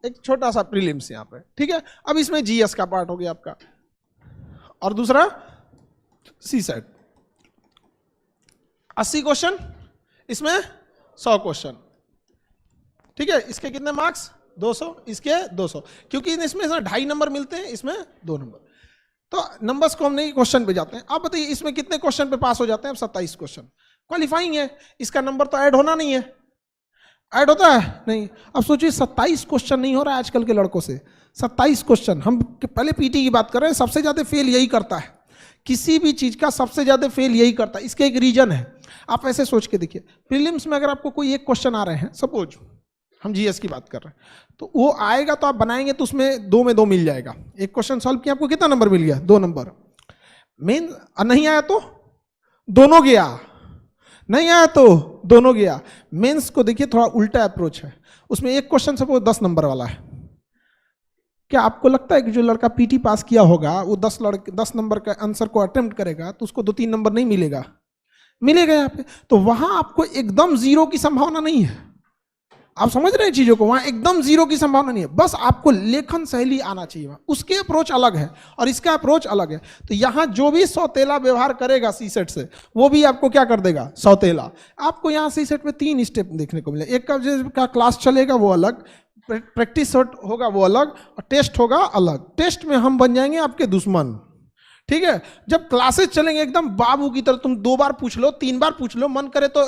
एक छोटा सा प्रीलिम्स यहाँ पे, ठीक है। अब इसमें जीएस का पार्ट हो गया आपका, और दूसरा सीसेट। 80 क्वेश्चन, इसमें 100 क्वेश्चन, ठीक है। इसके कितने मार्क्स? 200, इसके 200, क्योंकि इसमें 2.5 नंबर मिलते हैं, इसमें 2 नंबर। तो नंबर्स को हम नहीं, क्वेश्चन पे जाते हैं। आप बताइए इसमें कितने क्वेश्चन पे पास हो जाते हैं? अब 27 क्वेश्चन क्वालिफाइंग है, इसका नंबर तो ऐड होना नहीं है। ऐड होता है नहीं। अब सोचिए 27 क्वेश्चन नहीं हो रहा है आजकल के लड़कों से। 27 क्वेश्चन, हम पहले पीटी की बात कर रहे हैं, सबसे ज्यादा फेल यही करता है, किसी भी चीज का सबसे ज्यादा फेल यही करता है। इसके एक रीजन है, आप ऐसे सोच के देखिए, प्रीलिम्स में अगर आपको कोई एक क्वेश्चन आ रहे हैं, सपोज हम जीएस की बात कर रहे हैं, तो वो आएगा तो आप बनाएंगे तो उसमें 2 में 2 मिल जाएगा। एक क्वेश्चन सॉल्व किया, आपको कितना नंबर मिल गया? 2 नंबर। मेन नहीं आया तो दोनों गया, नहीं आया तो दोनों गया। मेंस को देखिए थोड़ा उल्टा अप्रोच है, उसमें एक क्वेश्चन सपोज 10 नंबर वाला है। क्या आपको लगता है कि जो लड़का पीटी पास किया होगा वो 10 नंबर का आंसर को अटेम्प्ट करेगा तो उसको 2-3 नंबर नहीं मिलेगा? मिलेगा यहाँ पे। तो वहां आपको एकदम 0 की संभावना नहीं है। आप समझ रहे हैं चीजों को? वहां एकदम 0 की संभावना नहीं है, बस आपको लेखन शैली आना चाहिए। उसके अप्रोच अलग है और इसका अप्रोच अलग है। तो यहां जो भी सौतेला व्यवहार करेगा सीसेट से, वो भी आपको क्या कर देगा? सौतेला। आपको यहां सीसेट में 3 स्टेप देखने को मिले। एक का क्लास चलेगा वो अलग, प्रैक्टिस होगा वो अलग, और टेस्ट होगा अलग। टेस्ट में हम बन जाएंगे आपके दुश्मन, ठीक है। जब क्लासेस चलेंगे एकदम बाबू की तरह, तुम 2 बार पूछ लो, 3 बार पूछ लो, मन करे तो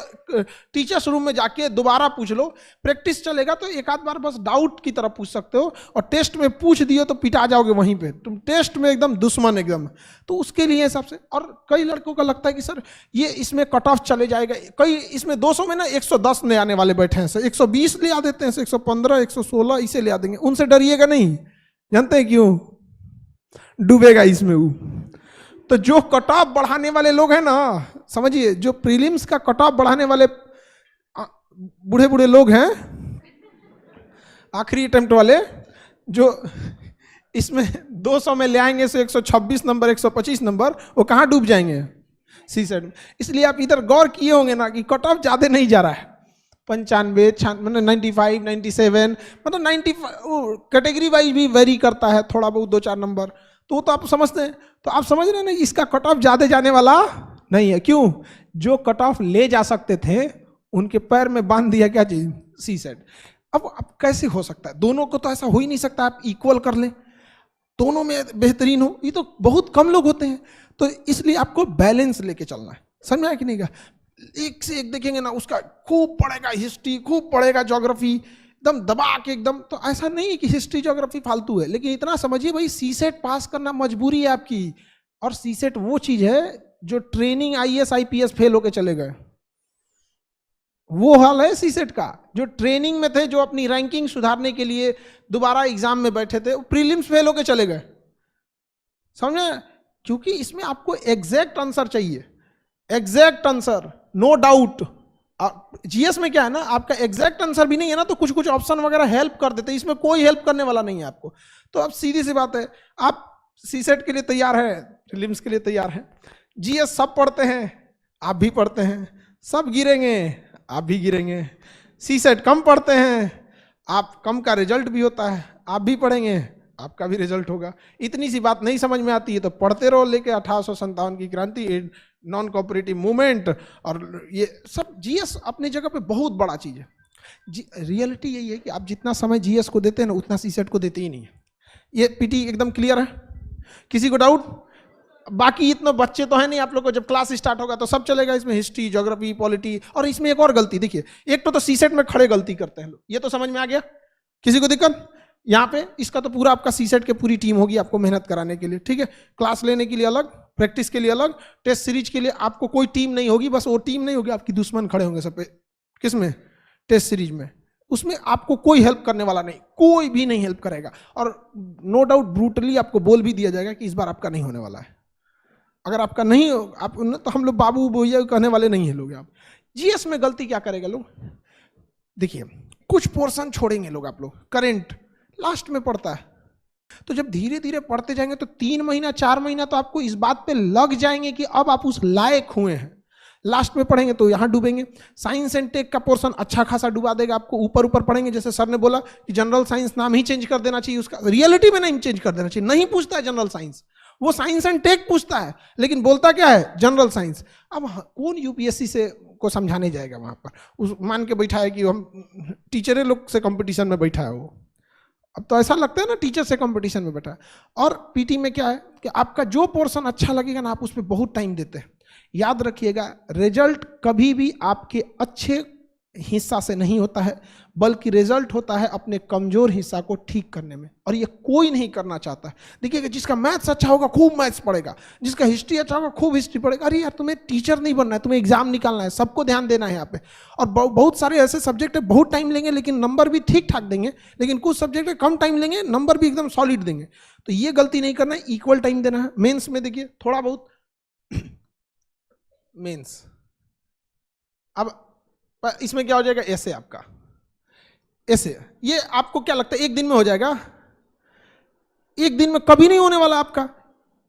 टीचर्स रूम में जाके दोबारा पूछ लो। प्रैक्टिस चलेगा तो एक आध बार बस डाउट की तरह पूछ सकते हो, और टेस्ट में पूछ दियो तो पिटा जाओगे वहीं पे, तुम टेस्ट में एकदम दुश्मन एकदम। तो उसके लिए सबसे, और कई लड़कों का लगता है कि सर ये इसमें कट ऑफ चले जाएगा, कई इसमें 200 में ना 110 ले आने वाले बैठे हैं, 120 ले आ देते हैं, 115, 116 इसे ले आ देंगे। उनसे डरिएगा नहीं, जानते हैं क्यों? डूबेगा इसमें वो। तो जो कट ऑफ बढ़ाने वाले लोग हैं ना, समझिए, जो प्रीलिम्स का कट ऑफ बढ़ाने वाले बूढ़े बूढ़े लोग हैं, आखिरी अटेम्प्ट वाले, जो इसमें 200 में ले आएंगे से 126 नंबर, 125 नंबर, वो कहाँ डूब जाएंगे? सीसेट में। इसलिए आप इधर गौर किए होंगे ना कि कट ऑफ ज्यादा नहीं जा रहा है, 95, मतलब 95, 97, मतलब 95 कैटेगरी वाइज भी वेरी करता है थोड़ा बहुत, 2-4 नंबर। तो आप समझते हैं, तो आप समझ रहे हैं ना, इसका कट ऑफ ज्यादा जाने वाला नहीं है। क्यों? जो कट ऑफ ले जा सकते थे उनके पैर में बांध दिया क्या चीज? सीसेट। अब कैसे हो सकता है? दोनों को तो ऐसा हो ही नहीं सकता आप इक्वल कर लें, दोनों में बेहतरीन हो, ये तो बहुत कम लोग होते हैं। तो इसलिए आपको बैलेंस लेके चलना है, समझ में आया कि नहीं? एक से एक देखेंगे ना, उसका खूब पढ़ेगा हिस्ट्री, खूब पढ़ेगा ज्योग्राफी, एकदम दबा के एकदम। तो ऐसा नहीं है कि हिस्ट्री ज्योग्राफी फालतू है, लेकिन इतना समझिए भाई, सीसेट पास करना मजबूरी है आपकी। और सीसेट वो चीज है जो ट्रेनिंग आईएएस आईपीएस फेल होके चले गए, वो हाल है सीसेट का। जो ट्रेनिंग में थे, जो अपनी रैंकिंग सुधारने के लिए दोबारा एग्जाम में बैठे थे, प्रीलिम्स फेल होके चले गए, समझे? क्योंकि इसमें आपको एग्जैक्ट आंसर चाहिए, exact answer, no doubt. GS में क्या है ना, आपका एग्जैक्ट आंसर भी नहीं है ना, तो कुछ कुछ ऑप्शन वगैरह हेल्प कर देते हैं, इसमें कोई हेल्प करने वाला नहीं है आपको। तो अब सीधी सी बात है, आप सीसेट के लिए तैयार हैं, प्रीलिम्स के लिए तैयार हैं, जीएस सब पढ़ते हैं, आप भी पढ़ते हैं, सब गिरेंगे, आप भी गिरेंगे। सीसेट कम पढ़ते हैं, आप कम का रिजल्ट भी होता है, आप भी पढ़ेंगे, आपका भी रिजल्ट होगा। इतनी सी बात नहीं समझ में आती है तो पढ़ते रहो, लेके 1857 की क्रांति, नॉन कोऑपरेटिव मूवमेंट, और ये सब जीएस अपनी जगह पे बहुत बड़ा चीज है। रियलिटी यही है कि आप जितना समय जीएस को देते हैं ना, उतना सीसेट को देते ही नहीं है। ये पीटी एकदम क्लियर है? किसी को डाउट? बाकी इतने बच्चे तो है नहीं आप लोग को, जब क्लास स्टार्ट होगा तो सब चलेगा इसमें, हिस्ट्री, ज्योग्राफी, पॉलिटी। और इसमें एक और गलती देखिए, एक तो सीसेट में खड़े गलती करते हैं लोग, ये तो समझ में आ गया, किसी को दिक्कत? यहाँ पे इसका तो पूरा आपका सीसेट के पूरी टीम होगी आपको मेहनत कराने के लिए, ठीक है। क्लास लेने के लिए अलग, प्रैक्टिस के लिए अलग, टेस्ट सीरीज के लिए आपको कोई टीम नहीं होगी। बस वो टीम नहीं होगी, आपकी दुश्मन खड़े होंगे सब पे। किसमें? टेस्ट सीरीज में। उसमें आपको कोई हेल्प करने वाला नहीं, कोई भी नहीं हेल्प करेगा। और नो डाउट ब्रूटली आपको बोल भी दिया जाएगा कि इस बार आपका नहीं होने वाला है। अगर आपका नहीं हो, आप तो हम लोग बाबू भैया कहने वाले नहीं है लोग। आप जीएस में गलती क्या करेगा लोग? देखिए, कुछ पोर्शन छोड़ेंगे लोग, आप लोग करेंट लास्ट में पड़ता है, तो जब धीरे धीरे पढ़ते जाएंगे तो 3 महीना 4 महीना तो आपको इस बात पे लग जाएंगे कि अब आप उस लायक हुए हैं। लास्ट में पढ़ेंगे तो यहाँ डूबेंगे। साइंस एंड टेक का पोर्शन अच्छा खासा डुबा देगा आपको। ऊपर ऊपर पढ़ेंगे, जैसे सर ने बोला कि जनरल साइंस नाम ही चेंज कर देना चाहिए, उसका रियलिटी में नहीं चेंज कर देना चाहिए। नहीं पूछता है जनरल साइंस, वो साइंस एंड टेक पूछता है, लेकिन बोलता क्या है, जनरल साइंस। अब कौन यूपीएससी से को समझाने जाएगा वहां पर? उस मान के बैठा है कि हम टीचर लोग से कंपटीशन में बैठा है वो। अब तो ऐसा लगता है ना टीचर से कंपटीशन में बैठा है। और पीटी में क्या है कि आपका जो पोर्शन अच्छा लगेगा ना, आप उसमें बहुत टाइम देते हैं। याद रखिएगा, रिजल्ट कभी भी आपके अच्छे हिस्सा से नहीं होता है, बल्कि रिजल्ट होता है अपने कमजोर हिस्सा को ठीक करने में, और ये कोई नहीं करना चाहता है। देखिएगा, जिसका मैथ्स अच्छा होगा खूब मैथ्स पढ़ेगा, जिसका हिस्ट्री अच्छा होगा खूब हिस्ट्री पढ़ेगा। अरे यार, तुम्हें टीचर नहीं बनना है, तुम्हें एग्जाम निकालना है, सबको ध्यान देना है यहाँ पे। और बहुत सारे ऐसे सब्जेक्ट है बहुत टाइम लेंगे लेकिन नंबर भी ठीक ठाक देंगे, लेकिन कुछ सब्जेक्ट है कम टाइम लेंगे नंबर भी एकदम सॉलिड देंगे। तो ये गलती नहीं करना है, इक्वल टाइम देना है। मेंस में देखिए थोड़ा बहुत मेंस, अब इसमें क्या हो जाएगा, ऐसे आपका ऐसे, ये आपको क्या लगता है एक दिन में हो जाएगा? एक दिन में कभी नहीं होने वाला आपका।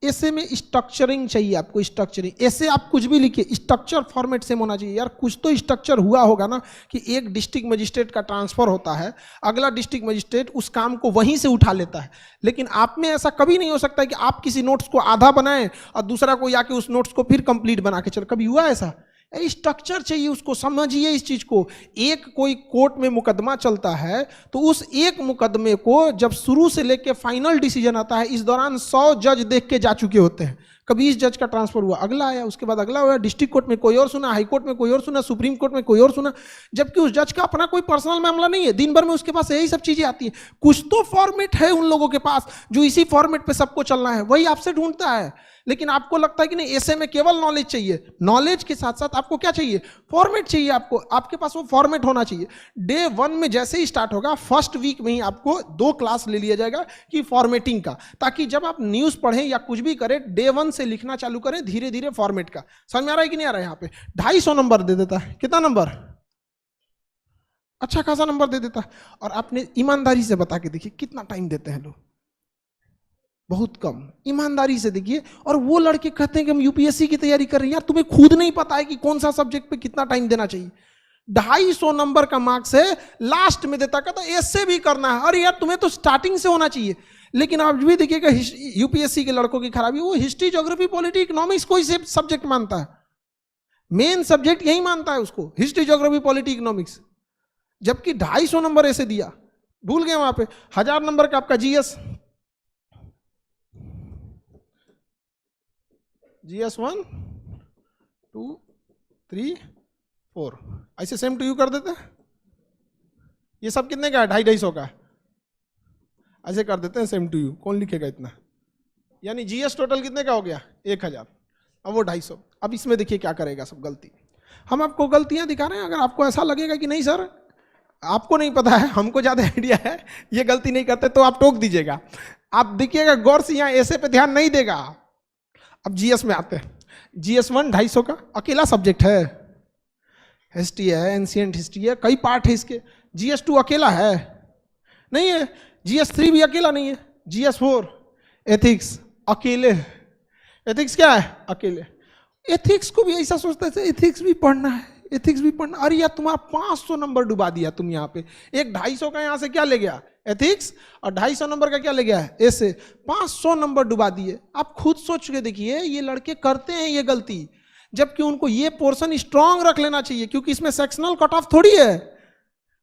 ऐसे में स्ट्रक्चरिंग चाहिए आपको, स्ट्रक्चरिंग। ऐसे आप कुछ भी लिखिए, स्ट्रक्चर फॉर्मेट सेम होना चाहिए। यार कुछ तो स्ट्रक्चर हुआ होगा ना, कि एक डिस्ट्रिक्ट मजिस्ट्रेट का ट्रांसफर होता है, अगला डिस्ट्रिक्ट मजिस्ट्रेट उस काम को वहीं से उठा लेता है। लेकिन आप में ऐसा कभी नहीं हो सकता कि आप किसी नोट्स को आधा बनाएं और दूसरा कोई आके उस नोट्स को फिर कंप्लीट बना के चले। कभी हुआ ऐसा? स्ट्रक्चर चाहिए, उसको समझिए इस चीज को। एक कोई कोर्ट में मुकदमा चलता है तो उस एक मुकदमे को जब शुरू से लेके फाइनल डिसीजन आता है, इस दौरान 100 जज देख के जा चुके होते हैं। कभी इस जज का ट्रांसफर हुआ, अगला आया, उसके बाद अगला हुआ, डिस्ट्रिक्ट कोर्ट में कोई और सुना, हाई कोर्ट में कोई और सुना, सुप्रीम कोर्ट में कोई और सुना, जबकि उस जज का अपना कोई पर्सनल मामला नहीं है। दिन भर में उसके पास यही सब चीजें आती है। कुछ तो फॉर्मेट है उन लोगों के पास जो इसी फॉर्मेट पे सबको चलना है, वही आपसे ढूंढता है। लेकिन आपको लगता है कि नहीं, ऐसे में केवल नॉलेज चाहिए। नॉलेज के साथ साथ आपको क्या चाहिए? फॉर्मेट चाहिए। आपको आपके पास वो फॉर्मेट होना चाहिए। डे 1 में जैसे ही स्टार्ट होगा, फर्स्ट वीक में ही आपको 2 क्लास ले लिया जाएगा कि फॉर्मेटिंग का, ताकि जब आप न्यूज पढ़ें या कुछ भी करें, डे 1 से लिखना चालू करें धीरे धीरे फॉर्मेट का। समझ में आ रहा है कि नहीं आ रहा है? यहाँ पे 250 नंबर दे देता है। कितना नंबर? अच्छा खासा नंबर दे देता है। और आपने ईमानदारी से बता के देखिए कितना टाइम देते हैं लोग, बहुत कम। ईमानदारी से देखिए। और वो लड़के कहते हैं कि हम यूपीएससी की तैयारी कर रहे हैं। यार तुम्हें खुद नहीं पता है कि कौन सा सब्जेक्ट पे कितना टाइम देना चाहिए। 250 नंबर का मार्क्स है, लास्ट में देता, कहता ऐसे भी करना है। अरे यार तुम्हें तो स्टार्टिंग से होना चाहिए। लेकिन आप भी देखिएगा यूपीएससी के लड़कों की खराबी, वो हिस्ट्री, ज्योग्राफी, पॉलिटी, इकोनॉमिक्स कोई से सब्जेक्ट मानता है, मेन सब्जेक्ट यही मानता है उसको, हिस्ट्री, ज्योग्राफी, पॉलिटी, इकोनॉमिक्स। जबकि 250 नंबर ऐसे दिया, भूल गए वहां पे। 1000 नंबर का आपका जीएस 1 2 3 4 ऐसे सेम टू यू कर देते हैं। ये सब कितने का है? 250 का। ऐसे कर देते हैं सेम टू यू। कौन लिखेगा इतना? यानी जीएस टोटल कितने का हो गया? 1000। अब वो 250। अब इसमें देखिए क्या करेगा सब गलती। हम आपको गलतियां दिखा रहे हैं। अगर आपको ऐसा लगेगा कि नहीं सर आपको नहीं पता है, हमको ज्यादा आइडिया है, ये गलती नहीं करते, तो आप टोक दीजिएगा। आप देखिएगा गौर से, यहाँ ऐसे पे ध्यान नहीं देगा। अब जीएस में आते हैं। जीएस 1 250 का अकेला सब्जेक्ट है। हिस्ट्री है, एंशिएंट हिस्ट्री है, कई पार्ट है इसके। जीएस 2 अकेला है नहीं है। जीएस 3 भी अकेला नहीं है। जीएस 4 एथिक्स अकेले। एथिक्स क्या है? अकेले। एथिक्स को भी ऐसा सोचता है एथिक्स भी पढ़ना है, एथिक्स भी पढ़ना। अरे यार तुम्हारा 500 नंबर डुबा दिया तुम यहाँ पे। एक 250 का यहाँ से क्या ले गया? एथिक्स। और 250 नंबर का क्या ले गया है? ऐसे 500 नंबर डुबा दिए। आप खुद सोच के देखिए, ये लड़के करते हैं ये गलती, जबकि उनको ये पोर्शन स्ट्रांग रख लेना चाहिए, क्योंकि इसमें सेक्शनल कट ऑफ थोड़ी है।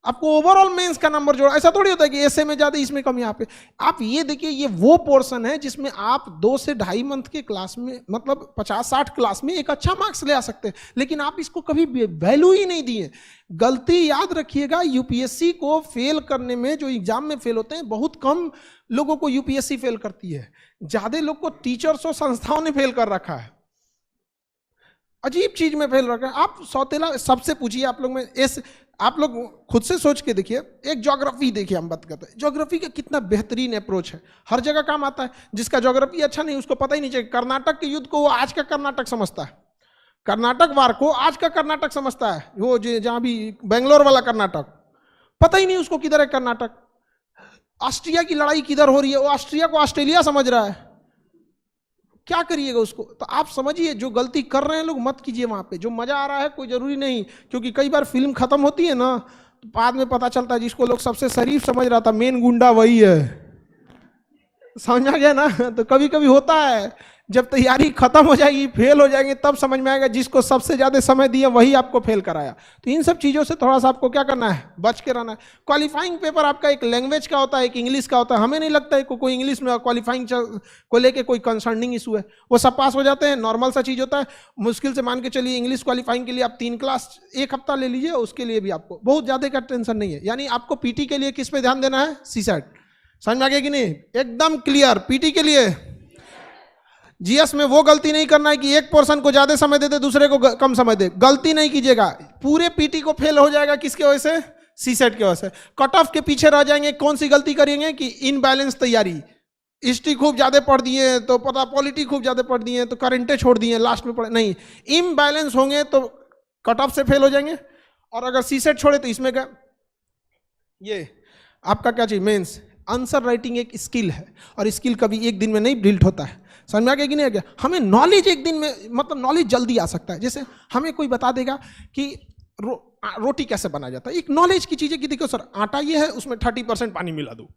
आपको ओवरऑल मेंस का नंबर जोड़ा, ऐसा थोड़ी होता है कि ऐसे में ज्यादा इसमें कम। यहाँ पे आप ये देखिए, ये वो पोर्शन है जिसमें आप 2 से 2.5 मंथ के क्लास में, मतलब 50-60 क्लास में एक अच्छा मार्क्स ले आ सकते हैं। लेकिन आप इसको कभी वैल्यू ही नहीं दिए। गलती याद रखिएगा, यूपीएससी को फेल करने में, जो एग्जाम में फेल होते हैं, बहुत कम लोगों को यूपीएससी फेल करती है। ज्यादा लोग को टीचर्स और संस्थाओं ने फेल कर रखा है। अजीब चीज में फेल रखा है। आप सौतेला सबसे पूछिए, आप लोग में आप लोग खुद से सोच के देखिए। एक ज्योग्राफी देखिए, हम बात करते हैं ज्योग्राफी का कितना बेहतरीन अप्रोच है, हर जगह काम आता है। जिसका ज्योग्राफी अच्छा नहीं, उसको पता ही नहीं चाहिए। कर्नाटक के युद्ध को वो आज का कर्नाटक समझता है, कर्नाटक वार को आज का कर्नाटक समझता है। वो जहां भी बेंगलोर वाला कर्नाटक, पता ही नहीं उसको किधर है कर्नाटक। ऑस्ट्रिया की लड़ाई किधर हो रही है, वो ऑस्ट्रिया को ऑस्ट्रेलिया समझ रहा है। क्या करिएगा उसको? तो आप समझिए, जो गलती कर रहे हैं लोग मत कीजिए वहां पे। जो मजा आ रहा है कोई जरूरी नहीं, क्योंकि कई बार फिल्म खत्म होती है ना, तो बाद में पता चलता है जिसको लोग सबसे शरीफ समझ रहा था, मेन गुंडा वही है। समझ आ गया ना? तो कभी कभी होता है, जब तैयारी खत्म हो जाएगी, फेल हो जाएंगे, तब समझ में आएगा जिसको सबसे ज्यादा समय दिया वही आपको फेल कराया। तो इन सब चीजों से थोड़ा सा आपको क्या करना है, बच के रहना है। क्वालिफाइंग पेपर आपका एक लैंग्वेज का होता है, एक इंग्लिश का होता है। हमें नहीं लगता है कोई इंग्लिश में क्वालिफाइंग को लेके कोई कंसर्निंग इशू है, वो सब पास हो जाते हैं, नॉर्मल सा चीज होता है। मुश्किल से मान के चलिए इंग्लिश क्वालिफाइंग के लिए आप 3 क्लास 1 हफ्ता ले लीजिए, उसके लिए भी आपको बहुत ज्यादा का टेंशन नहीं है। यानी आपको पीटी के लिए किस पे ध्यान देना है, सीसेट। समझ में आ गया कि नहीं? एकदम क्लियर। पीटी के लिए जीएस में वो गलती नहीं करना है कि एक पोर्शन को ज्यादा समय देते दूसरे को कम समय दे, गलती नहीं कीजिएगा। पूरे पीटी को फेल हो जाएगा किसके वजह से, सीसेट की वजह से। कट ऑफ के पीछे रह जाएंगे। कौन सी गलती करेंगे कि इनबैलेंस तैयारी, हिस्ट्री खूब ज्यादा पढ़ दिए तो पता, पॉलिटी खूब ज्यादा पढ़ दिए तो करेंटे छोड़ दिए, लास्ट में पढ़े नहीं। इम्बैलेंस होंगे तो कट ऑफ से फेल हो जाएंगे। और अगर सीसेट छोड़े तो इसमें क्या, ये आपका क्या चाहिए, मेंस। आंसर राइटिंग एक स्किल है, और स्किल कभी एक दिन में नहीं बिल्ड होता है। समझ में आ गया कि नहीं आ गया? हमें नॉलेज एक दिन में, मतलब नॉलेज जल्दी आ सकता है। जैसे हमें कोई बता देगा कि रोटी कैसे बनाया जाता है, एक नॉलेज की चीज़ है कि देखो सर आटा ये है, उसमें 30% पानी मिला दो,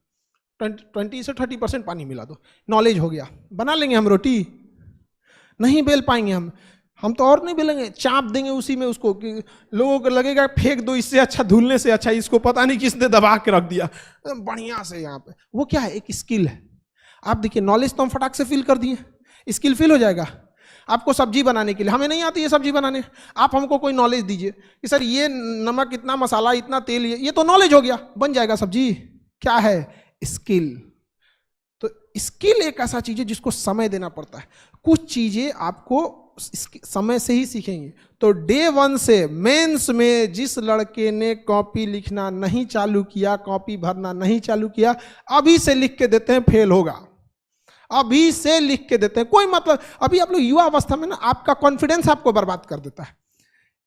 20 से 30% पानी मिला दो, नॉलेज हो गया। बना लेंगे हम रोटी? नहीं बेल पाएंगे हम तो और नहीं बेलेंगे, चाप देंगे उसी में उसको कि लोगों को लगेगा फेंक दो, इससे अच्छा धुलने से अच्छा इसको पता नहीं किसने दबा के रख दिया बढ़िया से यहाँ पे। वो क्या है, एक स्किल है। आप देखिए नॉलेज तो हम फटाक से फिल कर दिए, स्किल फिल हो जाएगा। आपको सब्जी बनाने के लिए, हमें नहीं आती है सब्जी बनाने, आप हमको कोई नॉलेज दीजिए कि सर ये नमक इतना, मसाला इतना, तेल ये तो नॉलेज हो गया, बन जाएगा सब्जी। क्या है, स्किल। तो स्किल एक ऐसा चीज है जिसको समय देना पड़ता है। कुछ चीजें आपको समय से ही सीखेंगे। तो डे 1 से मेंस में जिस लड़के ने कॉपी लिखना नहीं चालू किया, कॉपी भरना नहीं चालू किया, अभी से लिख के देते हैं फेल होगा। अभी से लिख के देते हैं, कोई मतलब। अभी आप लोग युवा अवस्था में ना, आपका कॉन्फिडेंस आपको बर्बाद कर देता है।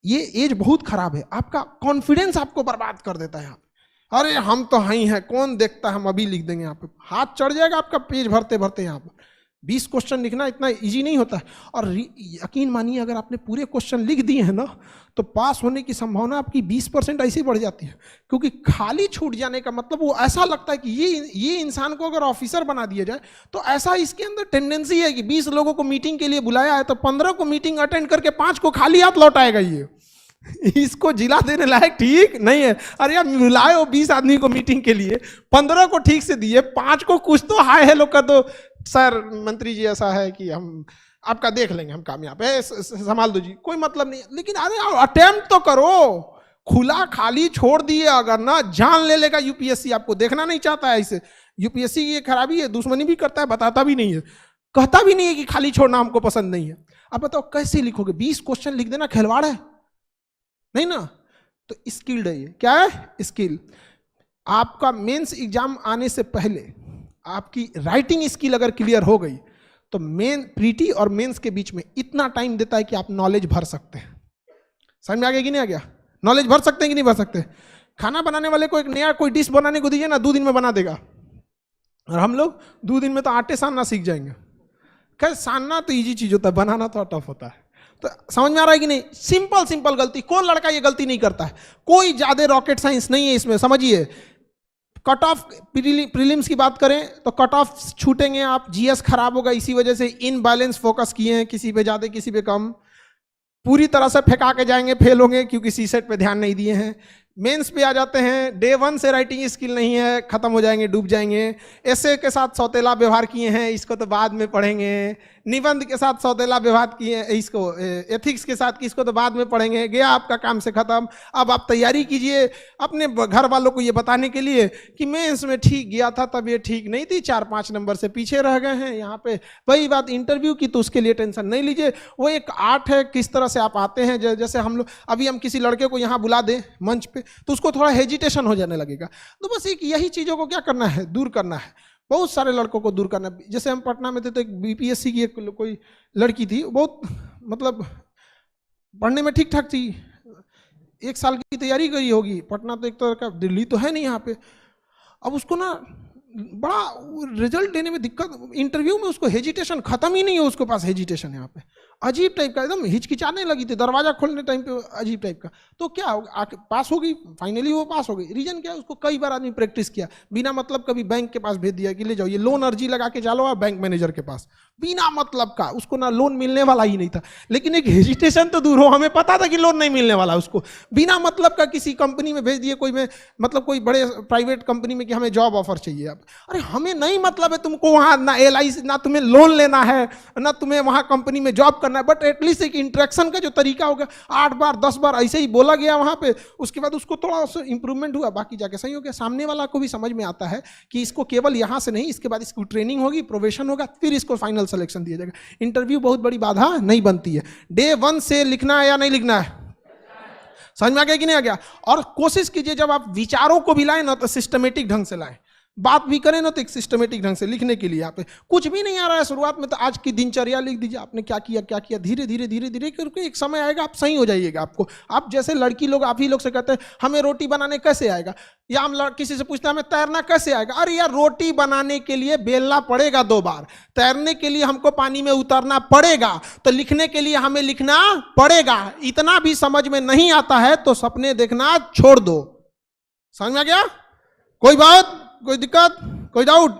ये एज बहुत खराब है, आपका कॉन्फिडेंस आपको बर्बाद कर देता है। अरे हम तो हाई हैं, कौन देखता है, हम अभी लिख देंगे। यहाँ पे हाथ चढ़ जाएगा आपका पेज भरते भरते। यहाँ पर 20 क्वेश्चन लिखना इतना इजी नहीं होता है। और यकीन मानिए अगर आपने पूरे क्वेश्चन लिख दिए हैं ना, तो पास होने की संभावना आपकी 20% ऐसे ही बढ़ जाती है। क्योंकि खाली छूट जाने का मतलब, वो ऐसा लगता है कि ये इंसान को अगर ऑफिसर बना दिया जाए, तो ऐसा इसके अंदर टेंडेंसी है कि 20 लोगों को मीटिंग के लिए बुलाया है, तो 15 को मीटिंग अटेंड करके 5 को खाली हाथ लौटाएगा। ये इसको जिला देने लायक ठीक नहीं है। अरे यार मिलाए हो 20 आदमी को मीटिंग के लिए, 15 को ठीक से दिए, 5 को कुछ तो हाय हेलो कर दो, सर मंत्री जी ऐसा है कि हम आपका देख लेंगे, हम कामयाब है, संभाल दो जी, कोई मतलब नहीं। लेकिन अरे अटेम्प्ट तो करो। खुला खाली छोड़ दिए अगर ना, जान ले लेगा यूपीएससी। आपको देखना नहीं चाहता है इसे। यूपीएससी की ये खराबी है, दुश्मनी भी करता है, बताता भी नहीं है, कहता भी नहीं है कि खाली छोड़ना हमको पसंद नहीं है। अब बताओ कैसे लिखोगे? 20 क्वेश्चन लिख देना खिलवाड़ है नहीं ना? तो स्किल्ड है ये। क्या है? स्किल। आपका मेंस एग्जाम आने से पहले आपकी राइटिंग स्किल अगर क्लियर हो गई, तो प्रीटी और मेंस के बीच में इतना टाइम देता है कि आप नॉलेज भर सकते हैं। समझ में आ गया कि नहीं आ गया? नॉलेज भर सकते हैं कि नहीं भर सकते? खाना बनाने वाले को एक नया कोई डिश बनाने को दीजिए ना, 2 दिन में बना देगा। और हम लोग 2 दिन में तो आटे सानना सीख जाएंगे। खैर सानना तो इजी चीज होता है, बनाना तो टफ होता है। तो समझ में आ रहा है कि नहीं? सिंपल सिंपल गलती, कौन लड़का ये गलती नहीं करता है? कोई ज्यादा रॉकेट साइंस नहीं है इसमें। समझिए, कट ऑफ प्रीलिम्स की बात करें तो कट ऑफ छूटेंगे आप, जीएस खराब होगा, इसी वजह से इनबैलेंस फोकस किए हैं, किसी पे ज्यादा किसी पे कम, पूरी तरह से फेंका के जाएंगे, फेल होंगे क्योंकि सीसेट पे ध्यान नहीं दिए हैं। मेंस पे आ जाते हैं, डे 1 से राइटिंग स्किल नहीं है, खत्म हो जाएंगे, डूब जाएंगे। एसे के साथ सौतेला व्यवहार किए हैं, इसको तो बाद में पढ़ेंगे। निबंध के साथ सौतेला व्यवहार किए, इसको एथिक्स के साथ किसको तो बाद में पढ़ेंगे। गया आपका काम से खत्म। अब आप तैयारी कीजिए अपने घर वालों को ये बताने के लिए कि मेंस में ठीक गया था, तब ये ठीक नहीं थी, 4-5 नंबर से पीछे रह गए हैं। यहाँ पे वही बात इंटरव्यू की, तो उसके लिए टेंशन नहीं लीजिए। वो एक आर्ट है, किस तरह से आप आते हैं। जैसे हम लोग अभी हम किसी लड़के को यहाँ बुला दें मंच पे, तो उसको थोड़ा हेजिटेशन हो जाने लगेगा। तो बस एक यही चीजों को क्या करना है, दूर करना है। बहुत सारे लड़कों को दूर करना है। जैसे हम पटना में थे तो एक बीपीएससी की एक कोई लड़की थी, बहुत मतलब पढ़ने में ठीक ठाक थी, 1 साल की तैयारी करी होगी। पटना तो एक तरह का दिल्ली तो है नहीं यहाँ पे। अब उसको ना बड़ा रिजल्ट देने में दिक्कत, इंटरव्यू में उसको हेजिटेशन खत्म ही नहीं है, उसके पास हेजिटेशन यहाँ पे अजीब टाइप का, एकदम हिचकिचाने लगी थी दरवाजा खोलने टाइम पे, अजीब टाइप का। तो क्या आके पास हो गई, फाइनली वो पास हो गई। रीजन क्या है, उसको कई बार आदमी प्रैक्टिस किया, बिना मतलब कभी बैंक के पास भेज दिया कि ले जाओ ये लोन अर्जी लगा के चलो आप बैंक मैनेजर के पास, बिना मतलब का, उसको ना लोन मिलने वाला ही नहीं था, लेकिन एक हेजिटेशन तो दूर हो, हमें पता था कि लोन नहीं मिलने वाला, उसको बिना मतलब का किसी कंपनी में भेज दिए, कोई में मतलब कोई बड़े प्राइवेट कंपनी में कि हमें जॉब ऑफर चाहिए। अब अरे हमें नहीं मतलब है तुमको वहां ना LIC, ना तुम्हें लोन लेना है, ना तुम्हें वहां कंपनी में जॉब करना है, बट एटलीस्ट एक इंटरेक्शन का जो तरीका होगा, 8 बार 10 बार ऐसे ही बोला गया वहां पे, उसके बाद उसको थोड़ा इंप्रूवमेंट हुआ, बाकी जाके सही हो गया। सामने वाला को भी समझ में आता है कि इसको केवल यहां से नहीं, इसके बाद इसको ट्रेनिंग होगी, प्रोवेशन होगा, फिर इसको फाइनल सिलेक्शन दिया जाएगा। इंटरव्यू बहुत बड़ी बाधा नहीं बनती है। डे 1 से लिखना है या नहीं लिखना है, समझ में आ गया कि नहीं आ गया? और कोशिश कीजिए जब आप विचारों को भी लाएं ना तो सिस्टमेटिक ढंग से लाएं, बात भी करें ना तो एक सिस्टमेटिक ढंग से लिखने के लिए। आप कुछ भी नहीं आ रहा है शुरुआत में तो आज की दिनचर्या लिख दीजिए, आपने क्या किया क्या किया, धीरे धीरे धीरे धीरे करके एक समय आएगा आप सही हो जाइएगा। आपको, आप जैसे लड़की लोग आप ही लोग से कहते हैं हमें रोटी बनाने कैसे आएगा, या हम किसी से पूछते हैं हमें तैरना कैसे आएगा, अरे यार रोटी बनाने के लिए बेलना पड़ेगा 2 बार, तैरने के लिए हमको पानी में उतरना पड़ेगा, तो लिखने के लिए हमें लिखना पड़ेगा। इतना भी समझ में नहीं आता है तो सपने देखना छोड़ दो। समझ में आ गया? कोई बात, कोई दिक्कत, कोई डाउट?